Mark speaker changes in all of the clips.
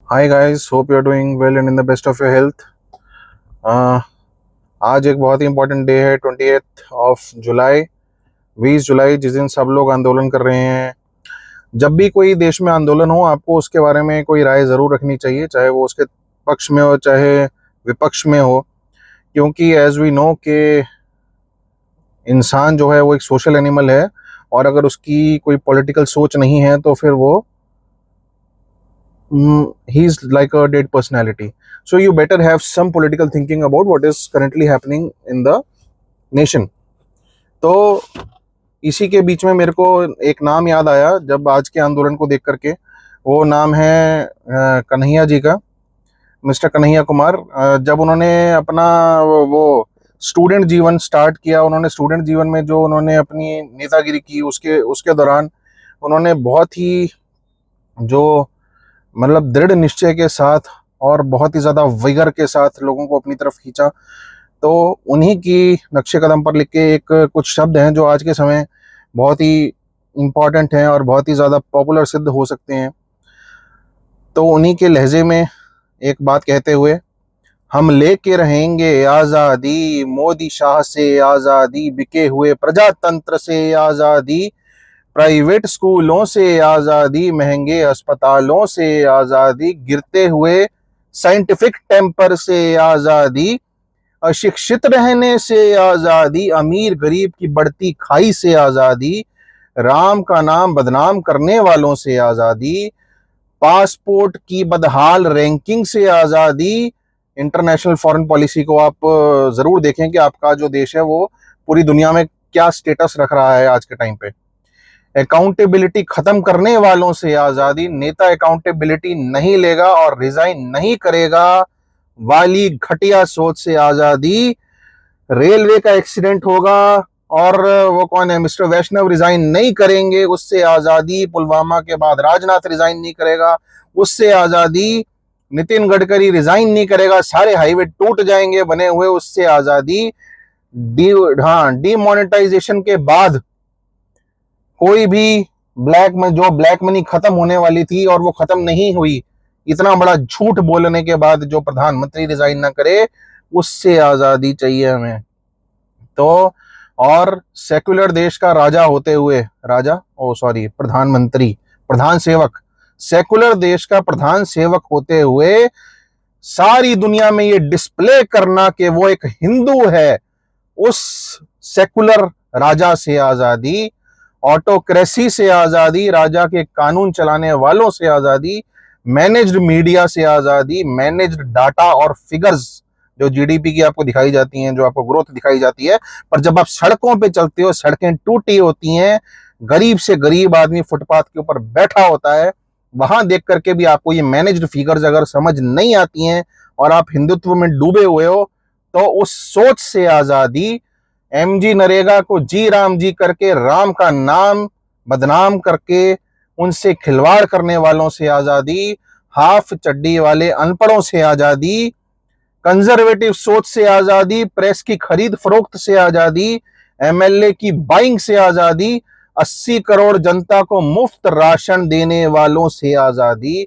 Speaker 1: Hi guys, hope you are doing well and in the best of your health. आज एक बहुत ही important day है, 28 जुलाई, 20 जुलाई, जिस दिन सब लोग आंदोलन कर रहे हैं। जब भी कोई देश में आंदोलन हो, आपको उसके बारे में कोई राय ज़रूर रखनी चाहिए, चाहे वो उसके पक्ष में हो चाहे विपक्ष में हो, क्योंकि एज वी नो कि इंसान जो है वो एक सोशल एनिमल है, और अगर उसकी कोई पॉलिटिकल सोच नहीं है तो फिर वो he's like a dead personality. So you better have some political thinking about what is currently happening in the nation. तो इसी के बीच में मेरे को एक नाम याद आया जब आज के आंदोलन को देख करके। वो नाम है कन्हैया जी का, मिस्टर कन्हैया कुमार। जब उन्होंने अपना वो स्टूडेंट जीवन स्टार्ट किया, उन्होंने स्टूडेंट जीवन में जो उन्होंने अपनी नेतागिरी की, उसके उसके दौरान उन्होंने बहुत ही जो मतलब दृढ़ निश्चय के साथ और बहुत ही ज़्यादा विगर के साथ लोगों को अपनी तरफ खींचा। तो उन्हीं की नक्शे कदम पर लिख के एक कुछ शब्द हैं जो आज के समय बहुत ही इम्पॉर्टेंट हैं और बहुत ही ज़्यादा पॉपुलर सिद्ध हो सकते हैं। तो उन्हीं के लहजे में एक बात कहते हुए, हम लेके रहेंगे आज़ादी, मोदी शाह से आज़ादी, बिके हुए प्रजातंत्र से आज़ादी, प्राइवेट स्कूलों से आज़ादी, महंगे अस्पतालों से आज़ादी, गिरते हुए साइंटिफिक टेम्पर से आज़ादी, अशिक्षित रहने से आज़ादी, अमीर गरीब की बढ़ती खाई से आज़ादी, राम का नाम बदनाम करने वालों से आज़ादी, पासपोर्ट की बदहाल रैंकिंग से आज़ादी। इंटरनेशनल फॉरेन पॉलिसी को आप ज़रूर देखें कि आपका जो देश है वो पूरी दुनिया में क्या स्टेटस रख रहा है आज के टाइम पे। अकाउंटेबिलिटी खत्म करने वालों से आज़ादी, नेता अकाउंटेबिलिटी नहीं लेगा और रिजाइन नहीं करेगा वाली घटिया सोच से आज़ादी, रेलवे का एक्सीडेंट होगा और वो कौन है, मिस्टर वैष्णव रिजाइन नहीं करेंगे, उससे आज़ादी, पुलवामा के बाद राजनाथ रिजाइन नहीं करेगा, उससे आज़ादी, नितिन गडकरी रिजाइन नहीं करेगा, सारे हाईवे टूट जाएंगे बने हुए, उससे आज़ादी, डी हाँ डीमोनेटाइजेशन के बाद कोई भी ब्लैक मनी खत्म होने वाली थी और वो खत्म नहीं हुई, इतना बड़ा झूठ बोलने के बाद जो प्रधानमंत्री रिजाइन ना करे, उससे आज़ादी चाहिए हमें। तो और सेक्युलर देश का राजा होते हुए, राजा ओ सॉरी प्रधानमंत्री, प्रधान सेवक, सेक्युलर देश का प्रधान सेवक होते हुए सारी दुनिया में ये डिस्प्ले करना कि वो एक हिंदू है, उस सेक्युलर राजा से आज़ादी, ऑटोक्रेसी से आज़ादी, राजा के कानून चलाने वालों से आज़ादी, मैनेज्ड मीडिया से आज़ादी, मैनेज्ड डाटा और फिगर्स जो जीडीपी की आपको दिखाई जाती हैं, जो आपको ग्रोथ दिखाई जाती है, पर जब आप सड़कों पे चलते हो, सड़कें टूटी होती हैं, गरीब से गरीब आदमी फुटपाथ के ऊपर बैठा होता है, वहां देख करके भी आपको ये मैनेज्ड फिगर्स अगर समझ नहीं आती हैं और आप हिंदुत्व में डूबे हुए हो, तो उस सोच से आज़ादी, एमजी नरेगा को जी राम जी करके राम का नाम बदनाम करके उनसे खिलवाड़ करने वालों से आज़ादी, हाफ चड्डी वाले अनपढ़ों से आज़ादी, कंजर्वेटिव सोच से आज़ादी, प्रेस की खरीद फरोख्त से आज़ादी, एमएलए की बाइंग से आज़ादी, 80 करोड़ जनता को मुफ्त राशन देने वालों से आज़ादी।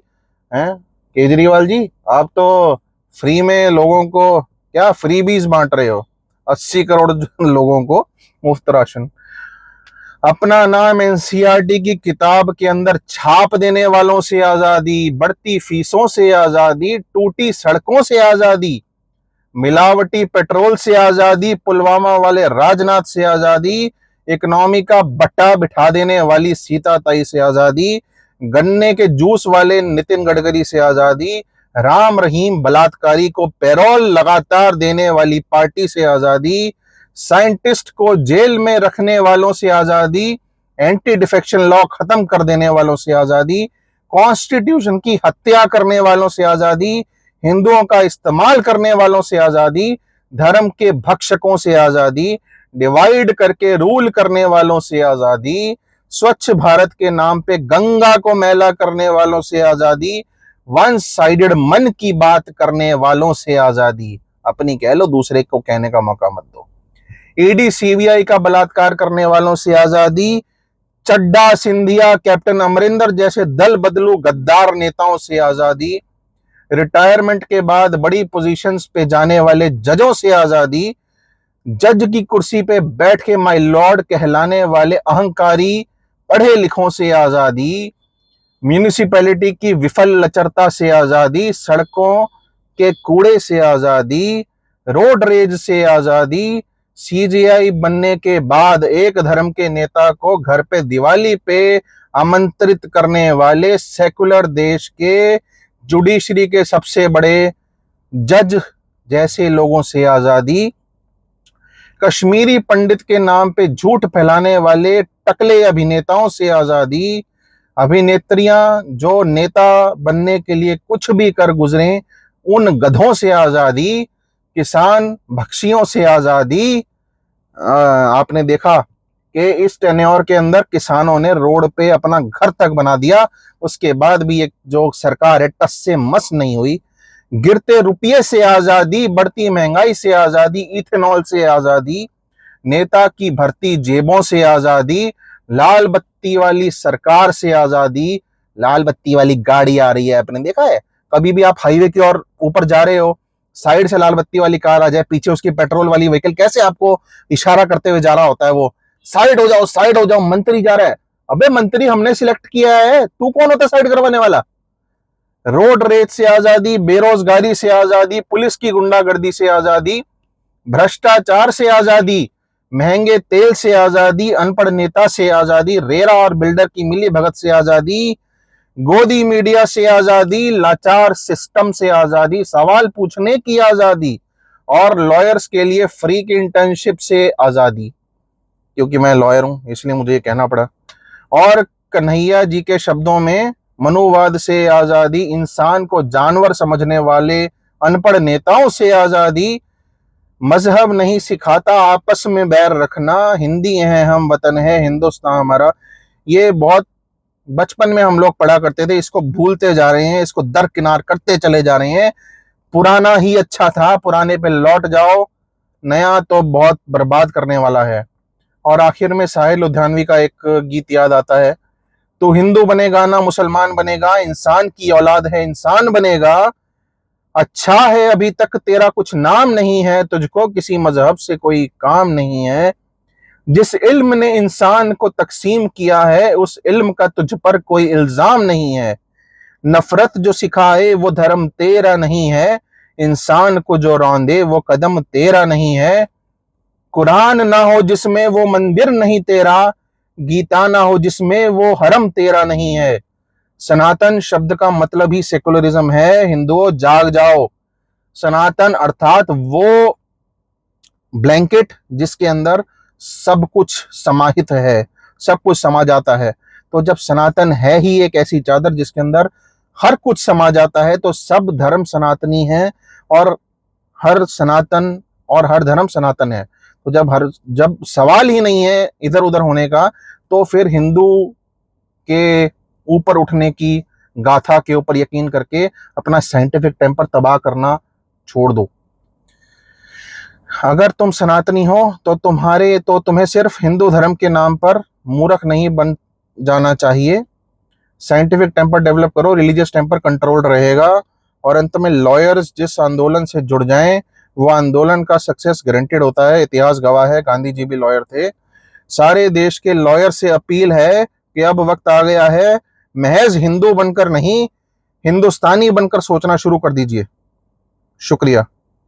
Speaker 1: हैं केजरीवाल जी, आप तो फ्री में लोगों को क्या फ्रीबीज बांट रहे हो, 80 करोड़ लोगों को मुफ्त राशन। अपना नाम एनसीईआरटी की किताब के अंदर छाप देने वालों से आज़ादी, बढ़ती फीसों से आज़ादी, टूटी सड़कों से आज़ादी, मिलावटी पेट्रोल से आज़ादी, पुलवामा वाले राजनाथ से आज़ादी, इकोनॉमी का बट्टा बिठा देने वाली सीताताई से आज़ादी, गन्ने के जूस वाले नितिन गडकरी से आज़ादी, राम रहीम बलात्कारी को पैरोल लगातार देने वाली पार्टी से आज़ादी, साइंटिस्ट को जेल में रखने वालों से आज़ादी, एंटी डिफेक्शन लॉ खत्म कर देने वालों से आज़ादी, कॉन्स्टिट्यूशन की हत्या करने वालों से आज़ादी, हिंदुओं का इस्तेमाल करने वालों से आज़ादी, धर्म के भक्षकों से आज़ादी, डिवाइड करके रूल करने वालों से आज़ादी, स्वच्छ भारत के नाम पे गंगा को मैला करने वालों से आज़ादी, वन साइडेड मन की बात करने वालों से आज़ादी। अपनी कह लो, दूसरे को कहने का मौका मत दो। ईडी सीबीआई का बलात्कार करने वालों से आज़ादी, चड्डा सिंधिया कैप्टन अमरिंदर जैसे दल बदलू गद्दार नेताओं से आज़ादी, रिटायरमेंट के बाद बड़ी पोजीशंस पे जाने वाले जजों से आजादी, जज की कुर्सी पे बैठ के माय लॉर्ड कहलाने वाले अहंकारी पढ़े लिखों से आजादी, म्यूनिसिपैलिटी की विफल लचरता से आजादी, सड़कों के कूड़े से आजादी, रोड रेज से आजादी, सीजीआई बनने के बाद एक धर्म के नेता को घर पे दिवाली पे आमंत्रित करने वाले सेकुलर देश के जुडिशरी के सबसे बड़े जज जैसे लोगों से आजादी, कश्मीरी पंडित के नाम पे झूठ फैलाने वाले टकले अभिनेताओं से आजादी, अभिनेत्रियां जो नेता बनने के लिए कुछ भी कर गुजरे उन गधों से आजादी, किसान भक्षियों से आजादी। आपने देखा कि इस टेन्योर के अंदर किसानों ने रोड पे अपना घर तक बना दिया, उसके बाद भी एक जो सरकार है टस से मस नहीं हुई। गिरते रुपये से आजादी, बढ़ती महंगाई से आजादी, इथेनॉल से आजादी, नेता की भर्ती जेबों से आजादी, लाल बत्ती वाली सरकार से आजादी। लाल बत्ती वाली गाड़ी आ रही है, आपने देखा है? कभी भी आप हाईवे की ओर ऊपर जा रहे हो, साइड से लाल बत्ती वाली कार आ जाए, पीछे उसकी पेट्रोल वाली व्हीकल कैसे आपको इशारा करते हुए जा रहा होता है, वो साइड हो जाओ, साइड हो जाओ, मंत्री जा रहा है। अबे मंत्री हमने सिलेक्ट किया है, तू कौन होता है साइड करवाने वाला? रोड रेज से आजादी, बेरोजगारी से आजादी, पुलिस की गुंडागर्दी से आजादी, भ्रष्टाचार से आजादी, महंगे तेल से आजादी, अनपढ़ नेता से आजादी, रेरा और बिल्डर की मिली भगत से आजादी, गोदी मीडिया से आजादी, लाचार सिस्टम से आजादी, सवाल पूछने की आजादी और लॉयर्स के लिए फ्री की इंटर्नशिप से आजादी। क्योंकि मैं लॉयर हूं इसलिए मुझे ये कहना पड़ा। और कन्हैया जी के शब्दों में मनुवाद से आजादी, इंसान को जानवर समझने वाले अनपढ़ नेताओं से आजादी, मजहब नहीं सिखाता आपस में बैर रखना, हिंदी है हम वतन है हिंदुस्तान हमारा। ये बहुत बचपन में हम लोग पढ़ा करते थे, इसको भूलते जा रहे हैं, इसको दरकिनार करते चले जा रहे हैं। पुराना ही अच्छा था, पुराने पे लौट जाओ, नया तो बहुत बर्बाद करने वाला है। और आखिर में साहिल लुधियानवी का एक गीत याद आता है, तू हिंदू बनेगा ना मुसलमान बनेगा, इंसान की औलाद है इंसान बनेगा, अच्छा है अभी तक तेरा कुछ नाम नहीं है, तुझको किसी मजहब से कोई काम नहीं है, जिस इल्म ने इंसान को तकसीम किया है उस इल्म का तुझ पर कोई इल्जाम नहीं है, नफरत जो सिखाए वो धर्म तेरा नहीं है, इंसान को जो रौंदे वो कदम तेरा नहीं है, कुरान ना हो जिसमें वो मंदिर नहीं तेरा, गीता ना हो जिसमें वो हरम तेरा नहीं है। सनातन शब्द का मतलब ही सेकुलरिज्म है, हिंदुओं जाग जाओ। सनातन अर्थात वो ब्लैंकेट जिसके अंदर सब कुछ समाहित है, सब कुछ समा जाता है। तो जब सनातन है ही एक ऐसी चादर जिसके अंदर हर कुछ समा जाता है, तो सब धर्म सनातनी है और हर सनातन और हर धर्म सनातन है। तो जब सवाल ही नहीं है इधर उधर होने का, तो फिर हिंदू के ऊपर उठने की गाथा के ऊपर यकीन करके अपना साइंटिफिक टेम्पर तबाह करना छोड़ दो। अगर तुम सनातनी हो तो तुम्हें सिर्फ हिंदू धर्म के नाम पर मूर्ख नहीं बन जाना चाहिए। साइंटिफिक टेम्पर डेवलप करो, रिलीजियस टेम्पर कंट्रोल रहेगा। और अंत में लॉयर्स जिस आंदोलन से जुड़ जाएं वो आंदोलन का सक्सेस गारंटेड होता है। इतिहास गवाह है, गांधी जी भी लॉयर थे। सारे देश के लॉयर से अपील है कि अब वक्त आ गया है, महज हिंदू बनकर नहीं हिंदुस्तानी बनकर सोचना शुरू कर दीजिए। शुक्रिया।